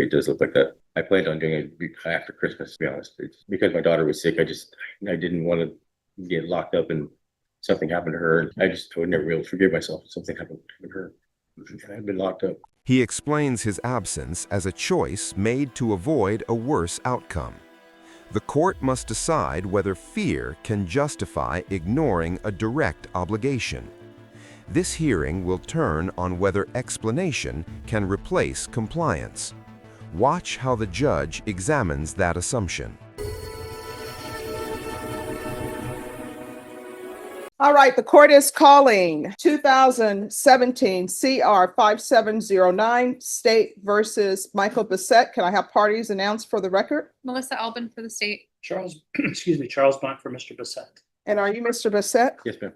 It does look like that. I planned on doing it after Christmas, to be honest. It's because my daughter was sick. I didn't want to get locked up and something happened to her. I would never be able to forgive myself if something happened to her. I've been locked up. He explains his absence as a choice made to avoid a worse outcome. The court must decide whether fear can justify ignoring a direct obligation. This hearing will turn on whether explanation can replace compliance. Watch how the judge examines that assumption. All right, the court is calling 2017 CR 5709, State versus Michael Bissett. Can I have parties announced for the record? Melissa Albin for the state. Charles Blunt for Mr. Bissett. And are you Mr. Bissett? Yes, ma'am.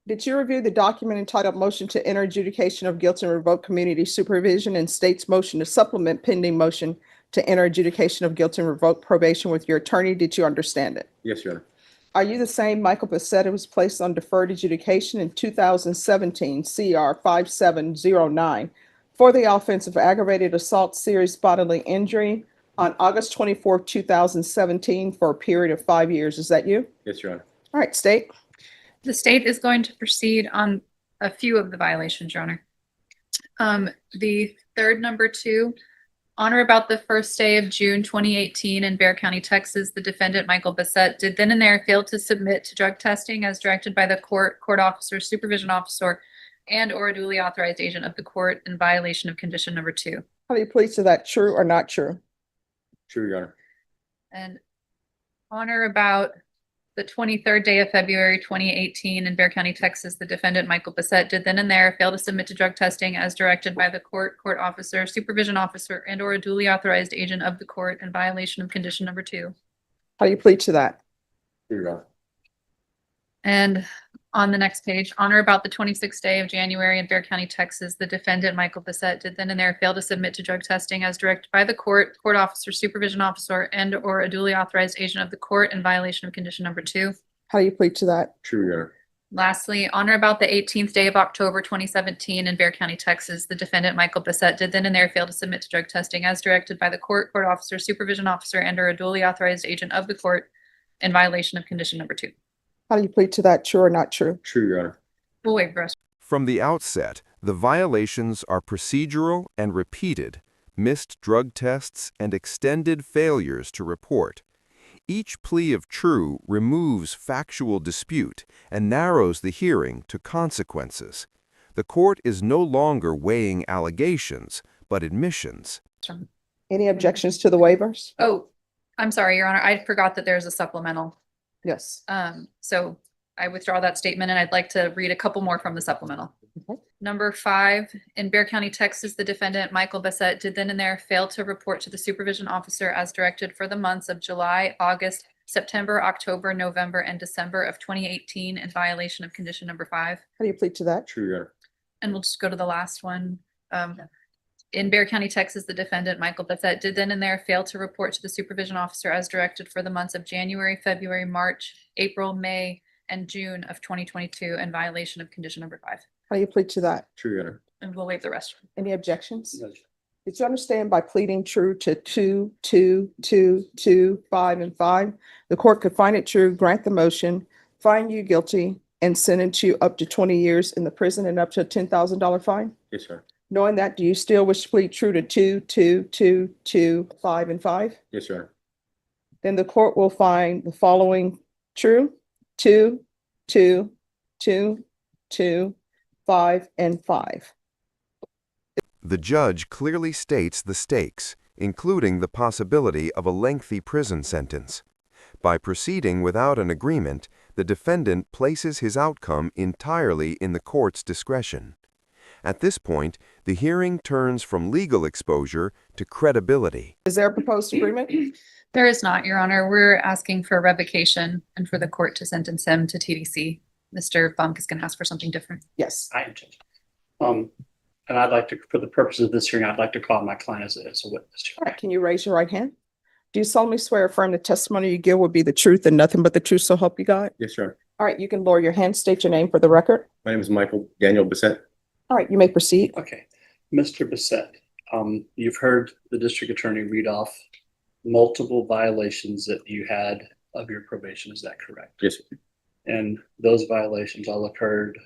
Did you review the document entitled Motion to Enter Adjudication of Guilt and Revoke Community Supervision and State's motion to supplement pending motion to enter adjudication of guilt and revoke probation with your attorney? Did you understand it? Yes, Your Honor. Are you the same Michael Bissett who was placed on deferred adjudication in 2017 CR 5709 for the offense of aggravated assault, serious bodily injury on August 24, 2017 for a period of 5 years? Is that you? Yes, Your Honor. All right, State. The state is going to proceed on a few of the violations, Your Honor. The third, number 2, on or about the first day of June 2018 in Bexar County, Texas, the defendant, Michael Bissett, did then and there fail to submit to drug testing as directed by the court officer, supervision officer, and or a duly authorized agent of the court in violation of condition number 2. How do you plead to that? True or not true? True, Your Honor. And on or about the 23rd day of February 2018 in Bexar County, Texas, the defendant, Michael Bissett, did then and there fail to submit to drug testing as directed by the court officer, supervision officer, and or a duly authorized agent of the court in violation of condition number 2. How do you plead to that? True, Your Honor. And on the next page, on or about the 26th day of January in Bexar County, Texas, the defendant, Michael Bissett, did then and there fail to submit to drug testing as directed by the court officer, supervision officer, and or a duly authorized agent of the court in violation of condition number 2. How do you plead to that? True, Your Honor. Lastly, on or about the 18th day of October 2017 in Bexar County, Texas, the defendant, Michael Bissett, did then and there fail to submit to drug testing as directed by the court officer, supervision officer, and or a duly authorized agent of the court in violation of condition number 2. How do you plead to that? True or not true? True, Your Honor. We'll waive the rest. From the outset, the violations are procedural and repeated, missed drug tests, and extended failures to report. Each plea of true removes factual dispute and narrows the hearing to consequences. The court is no longer weighing allegations, but admissions. Any objections to the waivers? Oh, I'm sorry, Your Honor. I forgot that there's a supplemental. Yes. So I withdraw that statement and I'd like to read a couple more from the supplemental. Okay. Number 5, in Bexar County, Texas, the defendant, Michael Bissett, did then and there fail to report to the supervision officer as directed for the months of July, August, September, October, November, and December of 2018 in violation of condition number 5. How do you plead to that? True, Your Honor. And we'll just go to the last one. In Bexar County, Texas, the defendant, Michael Bissett, did then and there fail to report to the supervision officer as directed for the months of January, February, March, April, May, and June of 2022 in violation of condition number 5. How do you plead to that? True, Your Honor. And we'll waive the rest. Any objections? No. Did you understand by pleading true to 2, 2, 2, 2, 5, and 5, the court could find it true, grant the motion, find you guilty, and sentence you up to 20 years in the prison and up to a $10,000 fine? Yes, sir. Knowing that, do you still wish to plead true to 2, 2, 2, 2, 5, and 5? Yes, Your Honor. Then the court will find the following true: 2, 2, 2, 2, 5, and 5. The judge clearly states the stakes, including the possibility of a lengthy prison sentence. By proceeding without an agreement, the defendant places his outcome entirely in the court's discretion. At this point, the hearing turns from legal exposure to credibility. Is there a proposed agreement? There is not, Your Honor. We're asking for revocation and for the court to sentence him to TDC. Mr. Funk is going to ask for something different. Yes. I am Judge. And I'd like to, for the purposes of this hearing, I'd like to call my client as a witness. All right, can you raise your right hand? Do you solemnly swear or affirm the testimony you give will be the truth and nothing but the truth, so help you God? Yes, Your Honor. All right, you can lower your hand, state your name for the record. My name is Michael Daniel Bissett. All right, you may proceed. Okay. Mr. Bissett, You've heard the district attorney read off multiple violations that you had of your probation. Is that correct? Yes, sir. And those violations all occurred,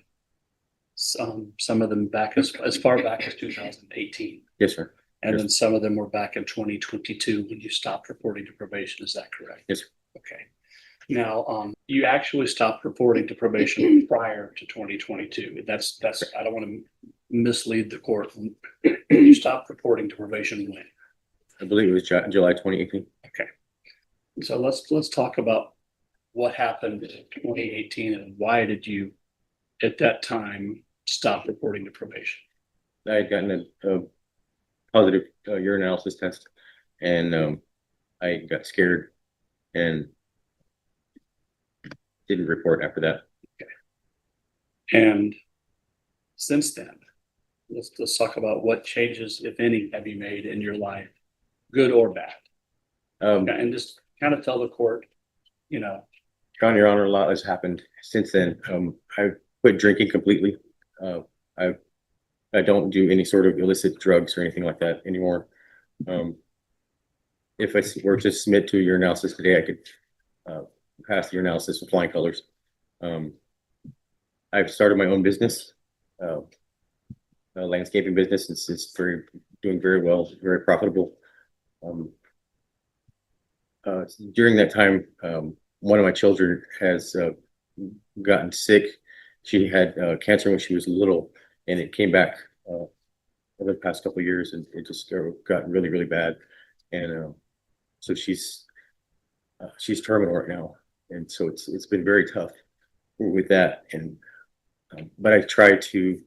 some of them back as far back as 2018. Yes, sir. And Yes. then some of them were back in 2022 when you stopped reporting to probation. Is that correct? Yes, sir. Okay. Now, you actually stopped reporting to probation prior to 2022. That's, I don't want to mislead the court. You stopped reporting to probation when? I believe it was July 2018. Okay. So let's talk about what happened in 2018 and why did you at that time stop reporting to probation? I had gotten a positive urinalysis test, and I got scared and didn't report after that. And since then, let's talk about what changes, if any, have you made in your life, good or bad? And just kind of tell the court, you know. Your Honor, a lot has happened since then. I quit drinking completely. I don't do any sort of illicit drugs or anything like that anymore. If I were to submit to your analysis today, I could pass your analysis with flying colors. I've started my own business, a landscaping business. It's doing very well, very profitable. During that time, one of my children has gotten sick. She had cancer when she was little, and it came back over the past couple of years, and it just got really, really bad. And so she's terminal right now, and so it's been very tough with that. And but I try to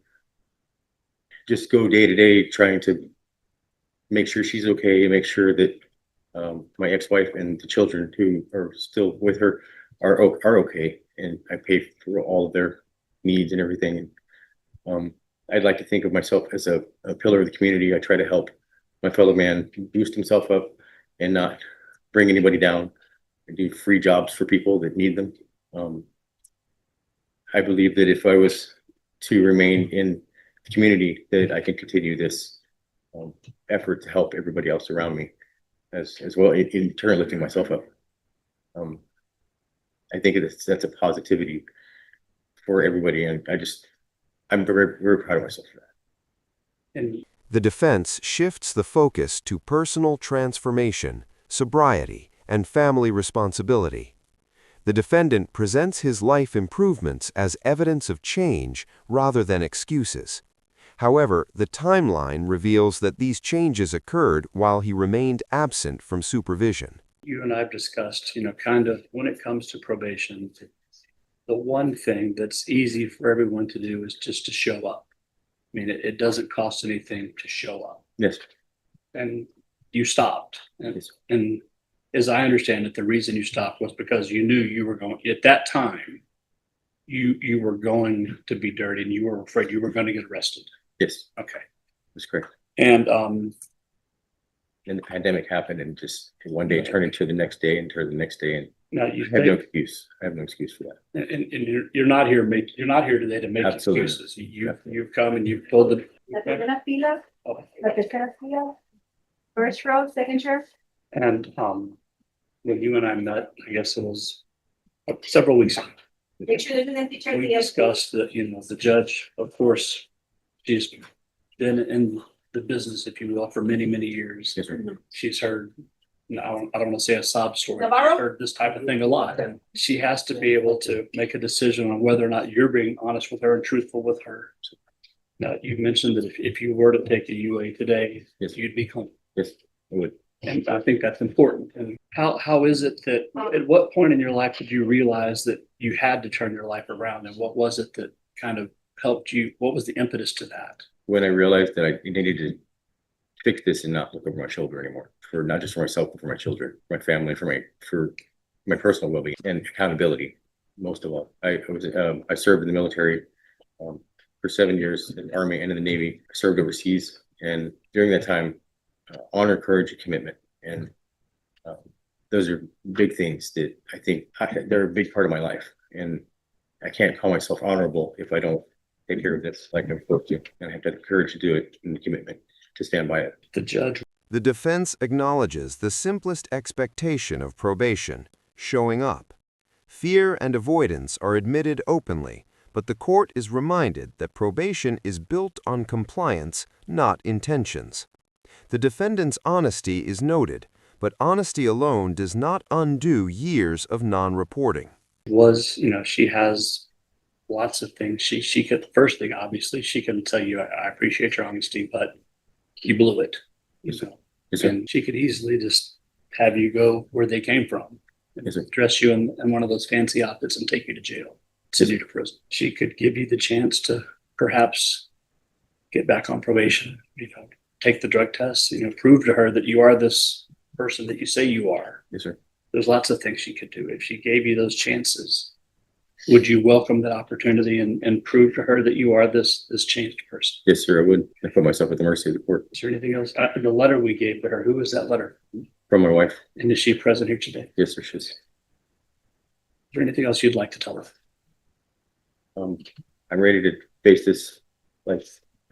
just go day to day, trying to make sure she's okay, and make sure that my ex-wife and the children who are still with her are okay, and I pay for all of their needs and everything. And I'd like to think of myself as a pillar of the community. I try to help my fellow man boost himself up and not bring anybody down. I do free jobs for people that need them. I believe that if I was to remain in the community, that I can continue this effort to help everybody else around me, as well, in turn lifting myself up. I think that's a positivity for everybody, and I'm very, very proud of myself for that. And The defense shifts the focus to personal transformation, sobriety, and family responsibility. The defendant presents his life improvements as evidence of change rather than excuses. However, the timeline reveals that these changes occurred while he remained absent from supervision. you and I've discussed, kind of when it comes to probation, the one thing that's easy for everyone to do is just to show up. I mean, it doesn't cost anything to show up. Yes. And you stopped. Yes. And as I understand it, the reason you stopped was because you knew you were going, at that time, you were going to be dirty and you were afraid you were going to get arrested. Yes, Okay. that's correct. And And the pandemic happened, and just one day turned into the next day, and turned the next day, and now I you have no think, excuse. I have no excuse for that. and you're not here today to make Absolutely. excuses. You've come and you've told the La primera fila, oh, la tercera fila, first row, second row. and when you and I met, I guess it was several weeks ago. Make sure there's an teacher We there. discussed that, the judge, of course, she's been in the business, if you will, for many, many years. Yes, sir. She's heard, I don't want to say a sob story. Navarro? She's heard this type of thing a lot. And she has to be able to make a decision on whether or not you're being honest with her and truthful with her. Now, you mentioned that if you were to take a UA today, Yes. you'd be clean. Yes, I would. And I think that's important. And how is it that, at what point in your life did you realize that you had to turn your life around? And what was it that kind of helped you? What was the impetus to that? When I realized that I needed to fix this and not look over my shoulder anymore, for not just for myself, but for my children, my family, for my personal well-being and accountability. Most of all, I served in the military for 7 years in the Army and in the Navy. I served overseas, and during that time, honor, courage, and commitment, and those are big things that I think they're a big part of my life. And I can't call myself honorable if I don't take care of this like I'm supposed to. And I have to have the courage to do it and the commitment. to stand by it. The judge, The defense acknowledges the simplest expectation of probation, showing up. Fear and avoidance are admitted openly, but the court is reminded that probation is built on compliance, not intentions. The defendant's honesty is noted, but honesty alone does not undo years of non-reporting. was, she has lots of things. She could, the first thing, obviously, she can tell you, I appreciate your honesty, but you blew it, Yes, sir. And she could easily just have you go where they came from. Yes, sir. Dress you in one of those fancy outfits and take you to jail, send you to prison. She could give you the chance to perhaps get back on probation, take the drug test, prove to her that you are this person that you say you are. Yes, sir. There's lots of things she could do. If she gave you those chances, would you welcome that opportunity and prove to her that you are this changed person? Yes, sir. I would. I put myself at the mercy of the court. Is there anything else? The letter we gave to her, who was that letter? From my wife. And is she present here today? Is Yes, sir. She's. there anything else you'd like to tell her? I'm ready to face this like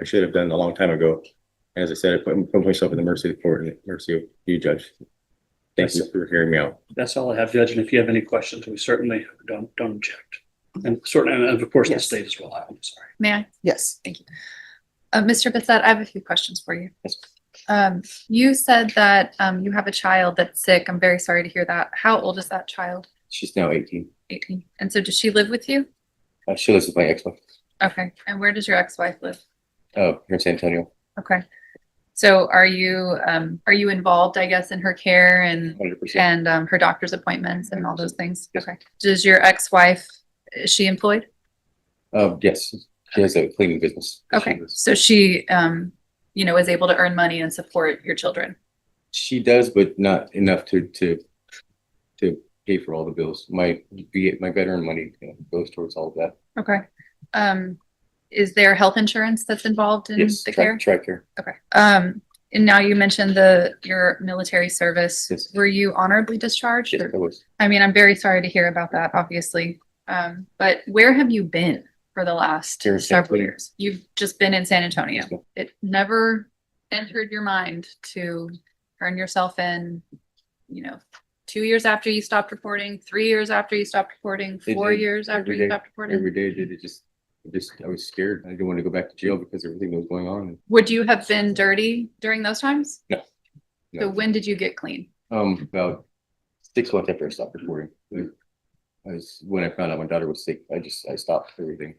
I should have done a long time ago. As I said, I put myself at the mercy of the court and the mercy of you, Judge. Thank you for hearing me out. That's all I have, Judge. And if you have any questions, we certainly don't object. And certainly, and of course, the Yes. state as well. I'm sorry. May I? Yes. Mr. Bissett, I have a few questions for you. Yes. You said that you have a child that's sick. I'm very sorry to hear that. How old is that child? She's now 18. 18. And so does she live with you? She lives with my ex-wife. Okay. And where does your ex-wife live? Here in San Antonio. Okay. So are you involved, I guess, in her care and 100%. her doctor's appointments and all those things? Okay. Does your ex-wife, is she employed? Yes. She has a cleaning business. Okay. So she, is able to earn money and support your children. She does, but not enough to pay for all the bills. My veteran money goes towards all of that. Okay. Is there health insurance that's involved in Yes, the care? TRICARE. Okay. And now you mentioned your military service. Yes. Were you honorably discharged? Yes, or- I was. I mean, I'm very sorry to hear about that, obviously. But where have you been for the last Here in San several Antonio. years? You've just been in San Antonio. Yes, ma'am. It never entered your mind to turn yourself in, 2 years after you stopped reporting, 3 years after you stopped reporting, It 4 did. years after Every you day. stopped reporting? Every day did it just I was scared. I didn't want to go back to jail because of everything that was going on. Would you have been dirty during those times? No. So when did you get clean? About 6 months after I stopped reporting. When I found out my daughter was sick, I stopped everything.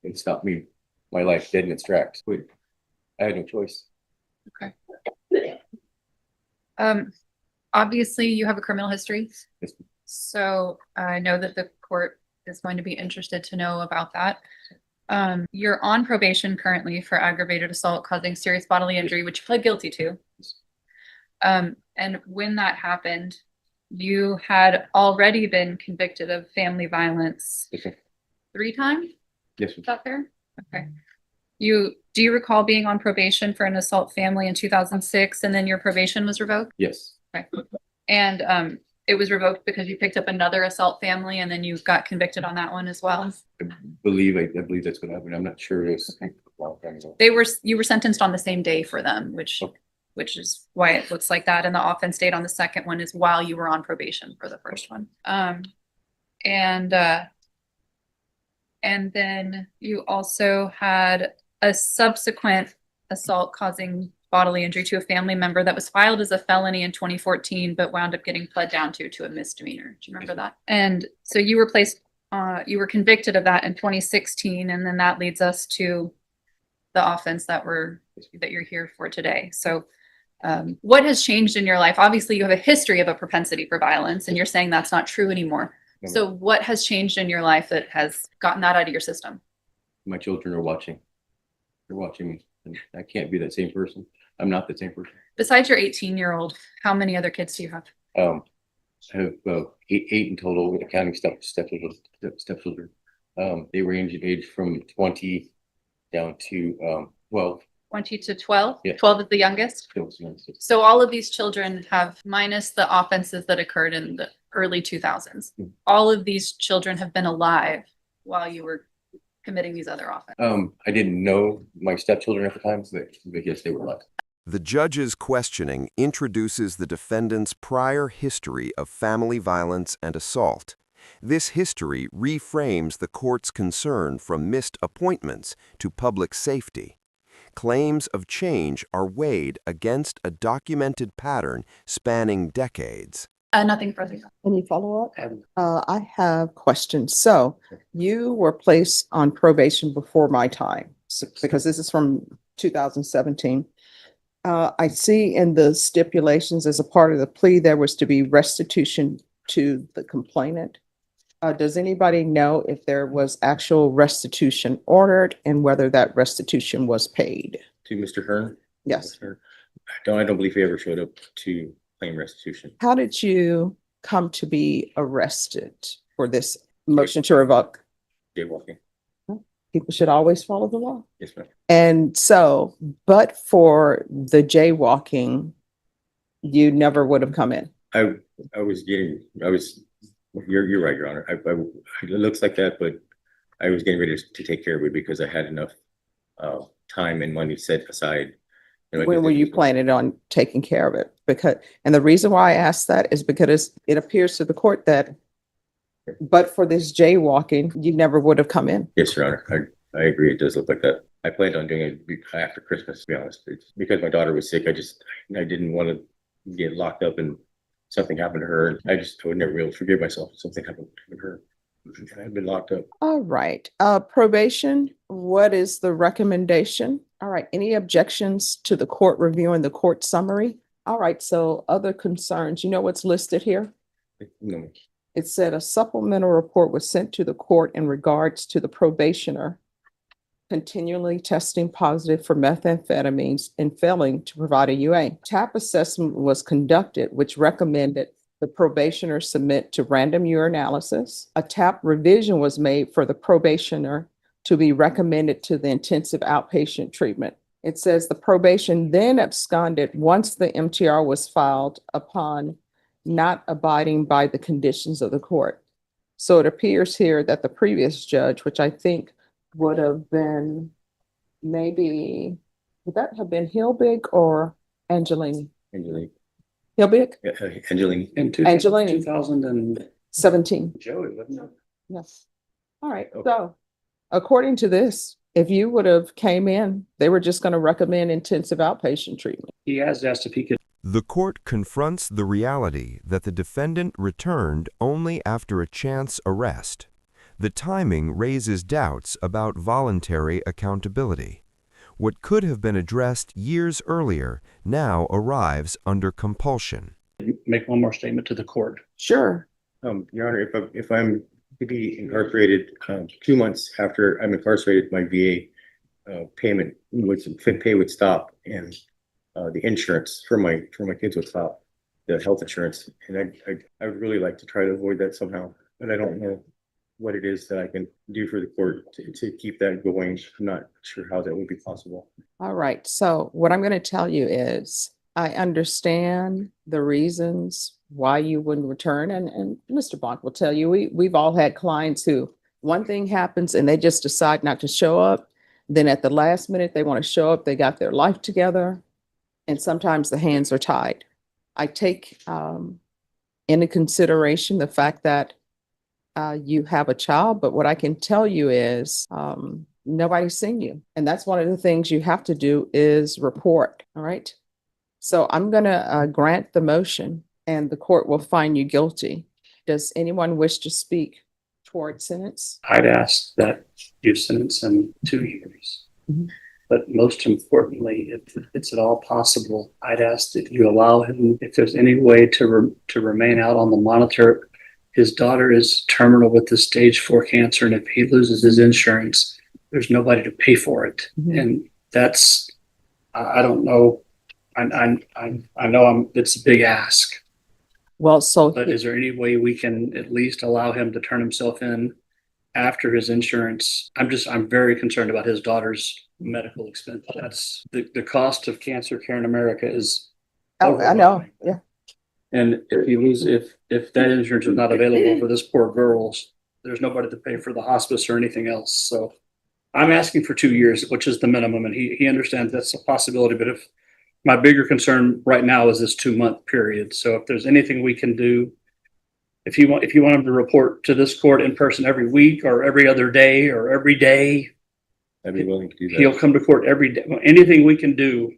It stopped me, my life dead in its tracks. But I had no choice. Okay. Obviously you have a criminal history. Yes. So I know that the court is going to be interested to know about that. You're on probation currently for aggravated assault causing serious bodily injury, which you pled guilty to. And when that happened, you had already been convicted of family violence Yes, sir. 3 times? Yes, Is that fair? Okay. Do you recall being on probation for an assault family in 2006 and then your probation was revoked? yes. Okay. And it was revoked because you picked up another assault family and then you got convicted on that one as well? I believe that's what happened. I'm not sure. It was Okay. a long time ago. You were sentenced on the same day for them, which Okay. is why it looks like that. And the offense date on the second one is while you were on probation for the first one. And then you also had a subsequent assault causing bodily injury to a family member that was filed as a felony in 2014, but wound up getting pled down to a misdemeanor. Do you remember that? And so you were convicted of that in 2016, and then that leads us to the offense that you're here for today. So what has changed in your life? Obviously you have a history of a propensity for violence, and you're saying that's not true anymore. No. So what has changed in your life that has gotten that out of your system? My children are watching. They're watching me. And I can't be that same person. I'm not the same person. Besides your 18-year-old, how many other kids do you have? I have eight in total, counting stepchildren. They range in age from 20 down to 12. 20 to 12? Yeah. 12 is the youngest? Those ones. So all of these children have, minus the offenses that occurred in the early 2000s, all of these children have been alive while you were committing these other offenses. I didn't know my stepchildren at the time, but yes, they were alive. The judge's questioning introduces the defendant's prior history of family violence and assault. This history reframes the court's concern from missed appointments to public safety. Claims of change are weighed against a documented pattern spanning decades. Nothing further. Any follow-up? And I have questions. So you were placed on probation before my time, because this is from 2017. I see in the stipulations as a part of the plea, there was to be restitution to the complainant. Does anybody know if there was actual restitution ordered and whether that restitution was paid? To Mr. Hearn? Yes. Sir. I don't believe he ever showed up to claim restitution. How did you come to be arrested for this motion to revoke? Jaywalking. People should always follow the law. Yes, ma'am. And so, but for the jaywalking, you never would have come in. You're right, Your Honor. It looks like that, but I was getting ready to take care of it because I had enough time and money set aside. When were you planning on taking care of it? And the reason why I asked that is because it appears to the court that, but for this jaywalking, you never would have come in. Yes, Your Honor. I agree. It does look like that. I planned on doing it after Christmas, to be honest. It's because my daughter was sick. I didn't want to get locked up and something happened to her. I would never be able to forgive myself if something happened to her. I've been locked up. All right. Probation, what is the recommendation? All right. Any objections to the court reviewing the court summary? All right. So other concerns, you know what's listed here? No. It said a supplemental report was sent to the court in regards to the probationer continually testing positive for methamphetamines and failing to provide a UA. TAP assessment was conducted, which recommended the probationer submit to random urinalysis. A TAP revision was made for the probationer to be recommended to the intensive outpatient treatment. It says the probation then absconded once the MTR was filed upon not abiding by the conditions of the court. So it appears here that the previous judge, which I think would have been maybe, would that have been Hilbig or Angelini? Angelini. Hilbig? Yeah, Angelini. in Angelini. 2017, Joey, wasn't it? yes. All right, Okay. so according to this, if you would have came in, they were just going to recommend intensive outpatient treatment. He has asked if he could. The court confronts the reality that the defendant returned only after a chance arrest. The timing raises doubts about voluntary accountability. What could have been addressed years earlier now arrives under compulsion. Make one more statement to the court. Sure. Your Honor, if I'm to be incarcerated 2 months after I'm incarcerated, my VA payment pay would stop, and the insurance for my kids would stop, the health insurance, and I would really like to try to avoid that somehow, but I don't know what it is that I can do for the court to keep that going. I'm not sure how that would be possible. All right. So what I'm going to tell you is I understand the reasons why you wouldn't return. And Mr. Blanc will tell you, we've all had clients who one thing happens and they just decide not to show up. Then at the last minute, they want to show up. They got their life together. And sometimes the hands are tied. I take into consideration the fact that you have a child, but what I can tell you is nobody's seen you. And that's one of the things you have to do is report. All right. So I'm going to grant the motion and the court will find you guilty. Does anyone wish to speak toward sentence? I'd ask that you sentence him 2 years. Mhm. But most importantly, if it's at all possible, I'd ask that you allow him, if there's any way to remain out on the monitor. His daughter is terminal with the stage 4 cancer, and if he loses his insurance, there's nobody to pay for it. Mhm. And that's, I don't know. I know it's a big ask, Well, so but is there any way we can at least allow him to turn himself in after his insurance? I'm very concerned about his daughter's medical expense. That's the cost of cancer care in America is. oh, I know. Yeah. And if that insurance is not available for this poor girl, there's nobody to pay for the hospice or anything else. So I'm asking for 2 years, which is the minimum. And he understands that's a possibility, but my bigger concern right now is this 2-month period. So if there's anything we can do, if you want him to report to this court in person every week or every other day or every day, I'd be willing to do he'll that. come to court every day. Anything we can do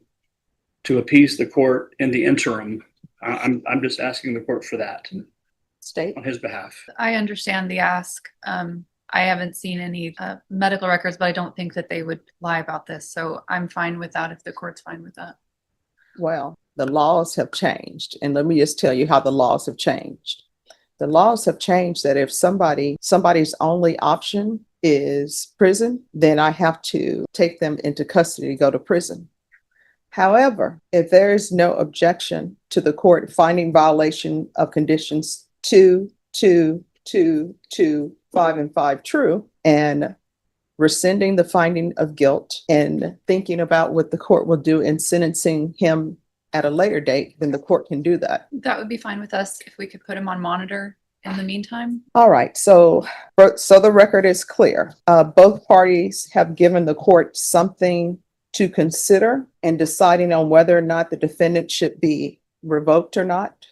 to appease the court in the interim, I'm just asking the court for that State? on his behalf. I understand the ask. I haven't seen any medical records, but I don't think that they would lie about this. So I'm fine with that if the court's fine with that. Well, the laws have changed, and let me just tell you how the laws have changed. The laws have changed that if somebody's only option is prison, then I have to take them into custody to go to prison. However, if there is no objection to the court finding violation of conditions 2, 2, 2, 2, 5, and 5 true, and rescinding the finding of guilt and thinking about what the court will do in sentencing him at a later date, then the court can do that. That would be fine with us if we could put him on monitor in the meantime. All right, so the record is clear. Both parties have given the court something to consider in deciding on whether or not the defendant should be revoked or not.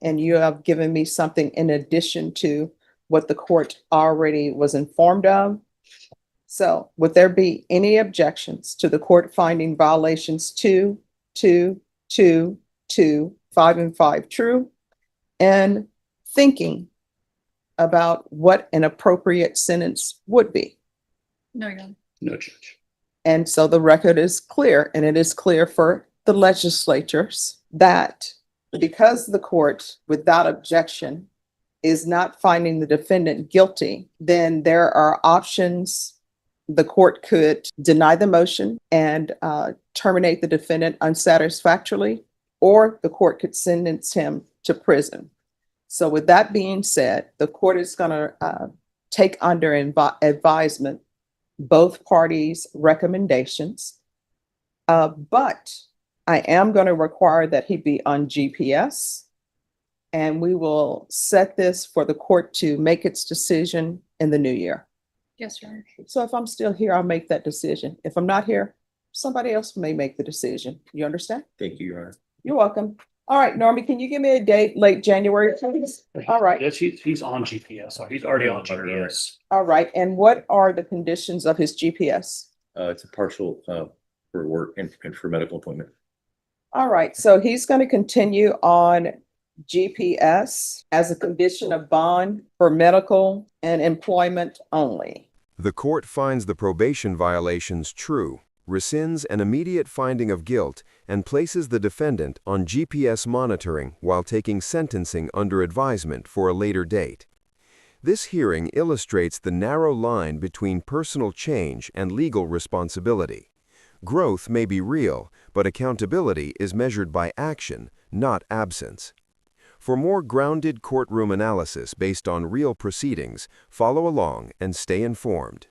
And you have given me something in addition to what the court already was informed of. So would there be any objections to the court finding violations 2, 2, 2, 2, 5, and 5 true, and thinking about what an appropriate sentence would be? No, Your Honor. No, Judge. And so the record is clear, and it is clear for the legislatures that because the court, without objection, is not finding the defendant guilty, then there are options. The court could deny the motion and terminate the defendant unsatisfactorily, or the court could sentence him to prison. So with that being said, the court is going to take under advisement both parties' recommendations. But I am going to require that he be on GPS, and we will set this for the court to make its decision in the new year. Yes, Your Honor. So if I'm still here, I'll make that decision. If I'm not here, somebody else may make the decision. You understand? Thank you, Your Honor. You're welcome. All right, Normie, can you give me a date, late January, please? All right. Yes, he's on GPS. So he's already on GPS. All right, and what are the conditions of his GPS? It's a partial for work and for medical appointment. All right, so he's going to continue on GPS as a condition of bond for medical and employment only. The court finds the probation violations true, rescinds an immediate finding of guilt, and places the defendant on GPS monitoring while taking sentencing under advisement for a later date. This hearing illustrates the narrow line between personal change and legal responsibility. Growth may be real, but accountability is measured by action, not absence. For more grounded courtroom analysis based on real proceedings, follow along and stay informed.